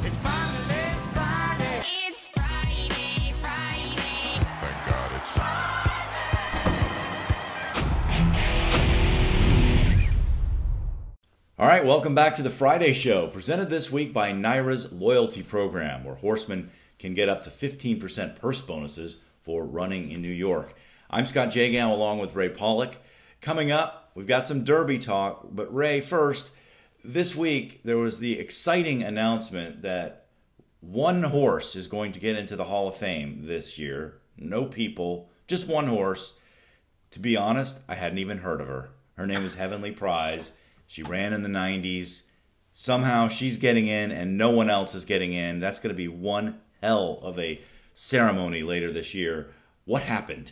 It's finally Friday. It's Friday, Friday. Thank God it's All right, welcome back to the Friday Show, presented this week by NYRA's loyalty program, where horsemen can get up to 15% purse bonuses for running in New York. I'm Scott Jagow along with Ray Paulick. Coming up, we've got some Derby talk, but Ray, first, this week there was the exciting announcement that one horse is going to get into the Hall of Fame this year. No people, just one horse. To be honest, I hadn't even heard of her. Her name is Heavenly Prize. She ran in the 90s. Somehow she's getting in and no one else is getting in. That's going to be one hell of a ceremony later this year. What happened?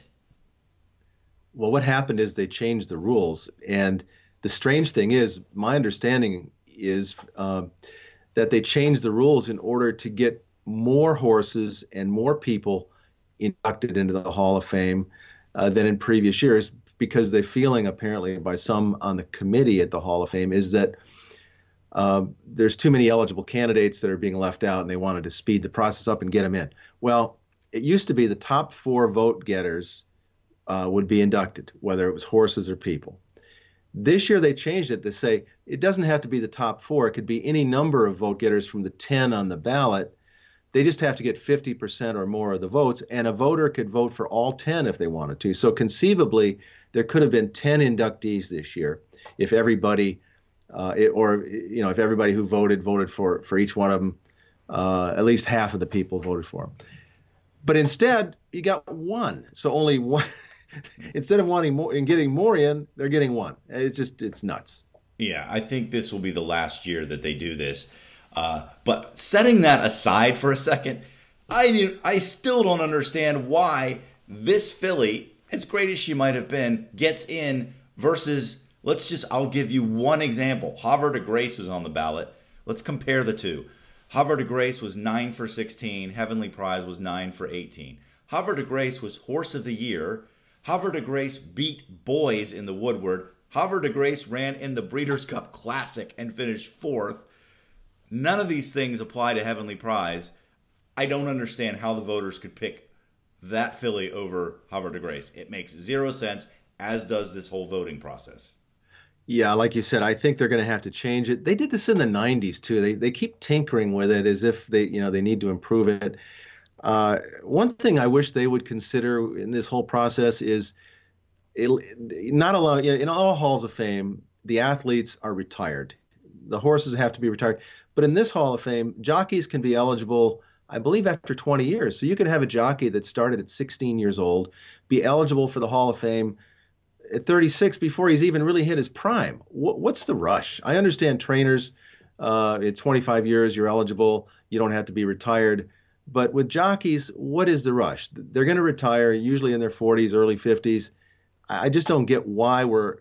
Well, what happened is they changed the rules. And the strange thing is, my understanding is that they changed the rules in order to get more horses and more people inducted into the Hall of Fame than in previous years, because the feeling apparently by some on the committee at the Hall of Fame is that there's too many eligible candidates that are being left out, and they wanted to speed the process up and get them in. Well, it used to be the top 4 vote getters would be inducted, whether it was horses or people. This year they changed it to say it doesn't have to be the top 4. It could be any number of vote getters from the 10 on the ballot. They just have to get 50% or more of the votes, and a voter could vote for all 10 if they wanted to. So conceivably, there could have been 10 inductees this year if everybody, if everybody who voted for each one of them, at least half of the people voted for them. But instead, you got one. So only one. Instead of wanting more and getting more in, they're getting one. It's nuts. Yeah, I think this will be the last year that they do this. But setting that aside for a second, I still don't understand why this filly, as great as she might have been, gets in versus, I'll give you one example. Havre de Grace was on the ballot. Let's compare the two. Havre de Grace was 9 for 16. Heavenly Prize was 9 for 18. Havre de Grace was Horse of the Year. Havre de Grace beat boys in the Woodward. Havre de Grace ran in the Breeders' Cup Classic and finished 4th. None of these things apply to Heavenly Prize. I don't understand how the voters could pick that filly over Havre de Grace. It makes 0 sense, as does this whole voting process. Yeah, like you said, I think they're going to have to change it. They did this in the 90s too. They keep tinkering with it as if they need to improve it. One thing I wish they would consider in this whole process is not allow, in all halls of fame, the athletes are retired. The horses have to be retired. But in this Hall of Fame, jockeys can be eligible, I believe, after 20 years. So you could have a jockey that started at 16 years old, be eligible for the Hall of Fame at 36 before he's even really hit his prime. What's the rush? I understand trainers, at 25 years, you're eligible. You don't have to be retired. But with jockeys, what is the rush? They're going to retire, usually in their 40s, early 50s. I just don't get why we're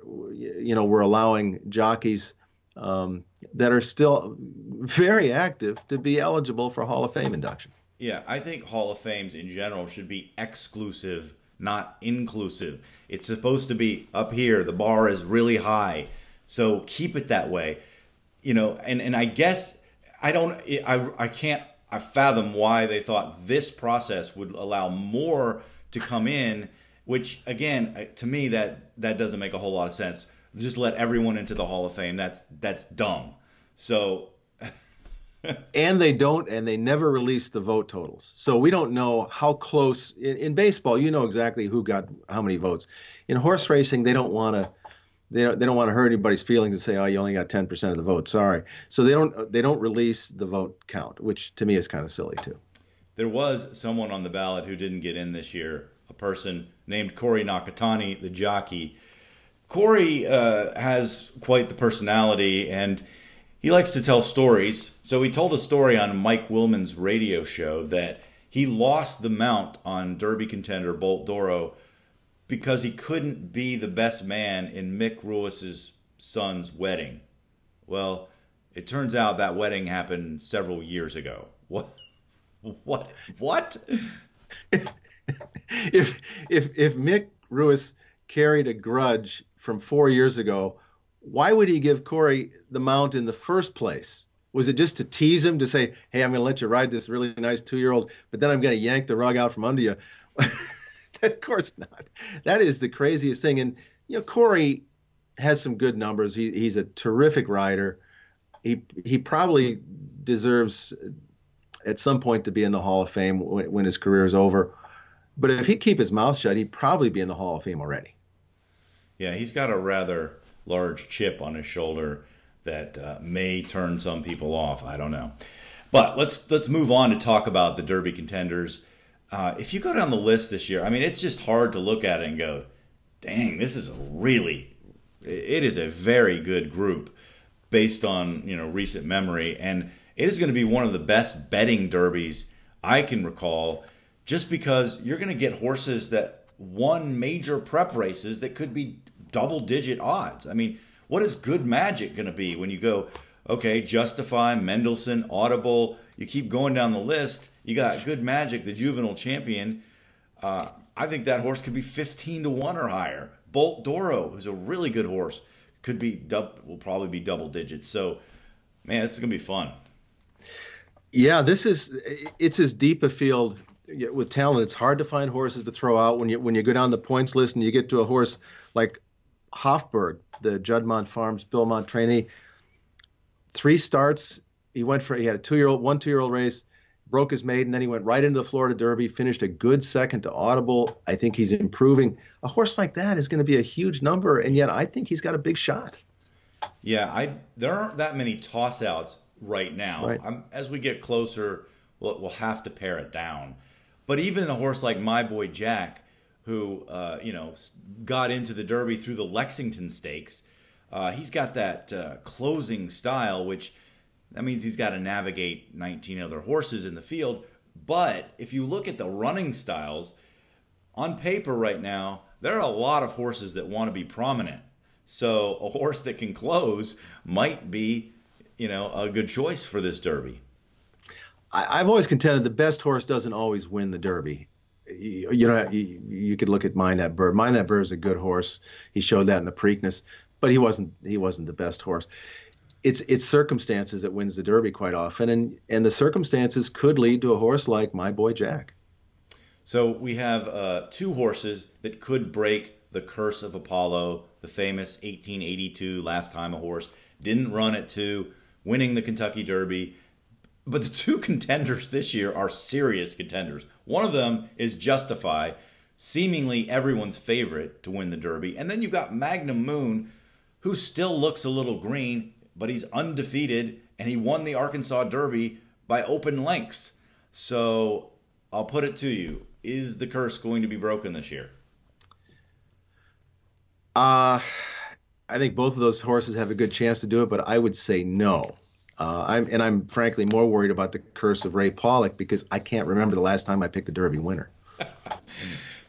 allowing jockeys that are still very active to be eligible for Hall of Fame induction. Yeah, I think Hall of Fames in general should be exclusive, not inclusive. It's supposed to be up here. The bar is really high. So keep it that way. And I guess I can't fathom why they thought this process would allow more to come in, which again, to me, that doesn't make a whole lot of sense. Just let everyone into the Hall of Fame. That's dumb. So, and they never release the vote totals. So we don't know how close. In baseball, you know exactly who got how many votes. In horse racing, they don't want to hurt anybody's feelings and say, oh, you only got 10% of the vote. Sorry. So they don't release the vote count, which to me is kind of silly too. There was someone on the ballot who didn't get in this year, a person named Corey Nakatani, the jockey. Corey has quite the personality, and he likes to tell stories. So he told a story on Mike Willman's radio show that he lost the mount on Derby contender Bolt Doro because he couldn't be the best man in Mick Ruis's son's wedding. Well, it turns out that wedding happened several years ago. What? If Mick Ruis carried a grudge from 4 years ago, why would he give Corey the mount in the first place? Was it just to tease him to say, hey, I'm going to let you ride this really nice 2-year-old, but then I'm going to yank the rug out from under you? Of course not. That is the craziest thing. And, Corey has some good numbers. He's a terrific rider. He probably deserves at some point to be in the Hall of Fame when his career is over. But if he'd keep his mouth shut, he'd probably be in the Hall of Fame already. Yeah, he's got a rather large chip on his shoulder that may turn some people off. I don't know. But let's move on to talk about the Derby contenders. If you go down the list this year, I mean, it's just hard to look at it and go, dang, this is it is a very good group based on, recent memory. And it is going to be one of the best betting derbies I can recall, just because you're going to get horses that won major prep races that could be double-digit odds. I mean, what is Good Magic going to be when you go, okay, Justify, Mendelssohn, Audible, you keep going down the list, you got Good Magic, the juvenile champion. I think that horse could be 15-1 or higher. Bolt Doro, who's a really good horse, will probably be double digits. So, man, this is going to be fun. Yeah, it's as deep a field with talent. It's hard to find horses to throw out when you go down the points list and you get to a horse like Hofburg, the Juddmonte Farms Bill Mont trainee. 3 starts. He had a 2-year-old race, broke his maiden, then he went right into the Florida Derby, finished a good second to Audible. I think he's improving. A horse like that is going to be a huge number, and yet I think he's got a big shot. Yeah, there aren't that many toss-outs right now. Right. As we get closer, we'll have to pare it down. But even a horse like My Boy Jack, who got into the Derby through the Lexington Stakes, he's got that closing style, which that means he's got to navigate 19 other horses in the field. But if you look at the running styles, on paper right now, there are a lot of horses that want to be prominent. So a horse that can close might be, a good choice for this Derby. I've always contended the best horse doesn't always win the Derby. You could look at Mind That Bird. Mind That Bird is a good horse. He showed that in the Preakness, but he wasn't the best horse. It's circumstances that wins the Derby quite often, and the circumstances could lead to a horse like My Boy Jack. So we have 2 horses that could break the curse of Apollo, the famous 1882 last time a horse didn't run at 2, winning the Kentucky Derby. But the 2 contenders this year are serious contenders. One of them is Justify, seemingly everyone's favorite to win the Derby. And then you've got Magnum Moon, who still looks a little green, but he's undefeated, and he won the Arkansas Derby by open lengths. So I'll put it to you, is the curse going to be broken this year? I think both of those horses have a good chance to do it, but I would say no. I'm frankly more worried about the curse of Ray Paulick because I can't remember the last time I picked a Derby winner.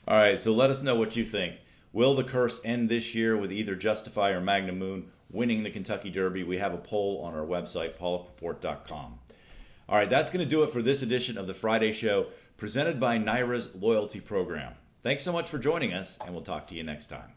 All right, so let us know what you think. Will the curse end this year with either Justify or Magnum Moon winning the Kentucky Derby? We have a poll on our website, paulickreport.com. All right, that's going to do it for this edition of the Friday Show, presented by NYRA's Loyalty Program. Thanks so much for joining us, and we'll talk to you next time.